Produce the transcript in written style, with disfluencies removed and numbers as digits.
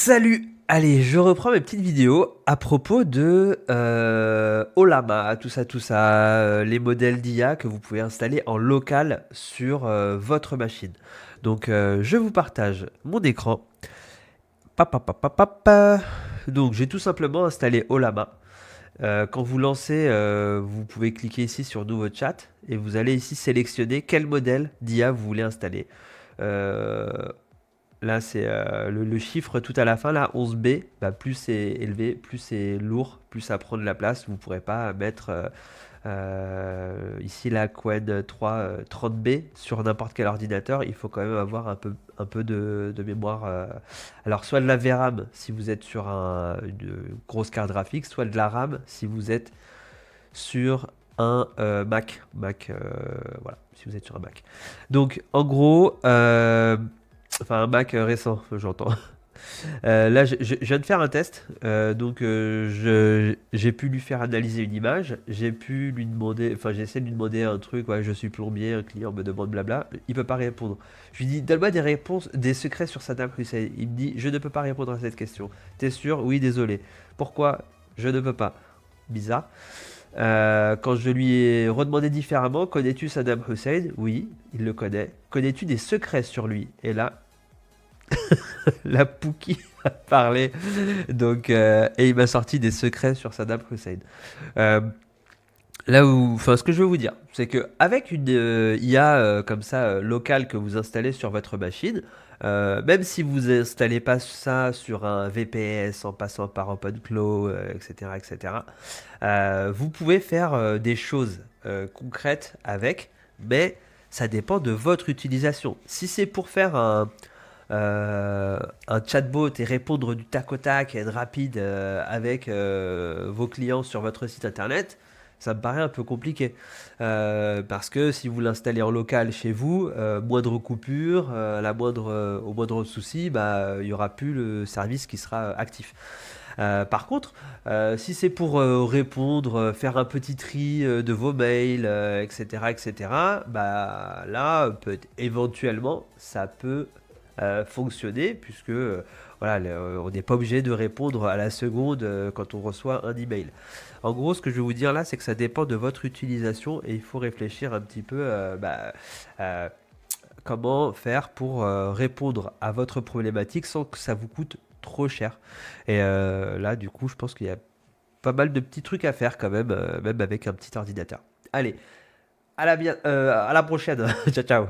Salut! Allez, je reprends mes petites vidéos à propos de Ollama, tout ça, les modèles d'IA que vous pouvez installer en local sur votre machine. Donc, je vous partage mon écran. Pa. Donc, j'ai tout simplement installé Ollama. Quand vous lancez, vous pouvez cliquer ici sur Nouveau chat et vous allez ici sélectionner quel modèle d'IA vous voulez installer. Euh, Là, c'est le chiffre tout à la fin, là, 11B, bah, plus c'est élevé, plus c'est lourd, plus ça prend de la place. Vous ne pourrez pas mettre ici la Qwen 3 30B sur n'importe quel ordinateur. Il faut quand même avoir un peu de mémoire. Alors, soit de la VRAM si vous êtes sur une grosse carte graphique, soit de la RAM si vous êtes sur un Mac. Voilà, si vous êtes sur un Mac. Donc, en gros, enfin un Mac récent, j'entends. Là, je viens de faire un test, donc j'ai pu lui faire analyser une image, j'ai pu lui demander, enfin j'ai essayé de lui demander un truc, ouais, je suis plombier, un client me demande blabla, il peut pas répondre. Je lui dis, donne-moi des réponses, des secrets sur Saddam Hussein. Il me dit, je ne peux pas répondre à cette question. T'es sûr? Oui, désolé. Pourquoi? Je ne peux pas. Bizarre. Quand je lui ai redemandé différemment, connais-tu Saddam Hussein? Oui, il le connaît. Connais-tu des secrets sur lui? Et là, la Pookie a parlé. Donc, et il m'a sorti des secrets sur Saddam Hussein. Euh, Là où, enfin, ce que je veux vous dire, c'est que avec une IA comme ça locale que vous installez sur votre machine, même si vous installez pas ça sur un VPS en passant par OpenClaw, etc., etc., vous pouvez faire des choses concrètes avec, mais ça dépend de votre utilisation. Si c'est pour faire un chatbot et répondre du tac au tac et être rapide avec vos clients sur votre site internet, ça me paraît un peu compliqué. Parce que si vous l'installez en local chez vous, moindre coupure, au moindre souci, bah, il n'y aura plus le service qui sera actif. Par contre, si c'est pour répondre, faire un petit tri de vos mails, etc., etc., bah, là, éventuellement, ça peut fonctionner, puisque voilà, on n'est pas obligé de répondre à la seconde quand on reçoit un email. En gros, ce que je vais vous dire là, c'est que ça dépend de votre utilisation et il faut réfléchir un petit peu euh, comment faire pour répondre à votre problématique sans que ça vous coûte trop cher. Et là, du coup, je pense qu'il y a pas mal de petits trucs à faire quand même, même avec un petit ordinateur. Allez, à la prochaine. Ciao, ciao.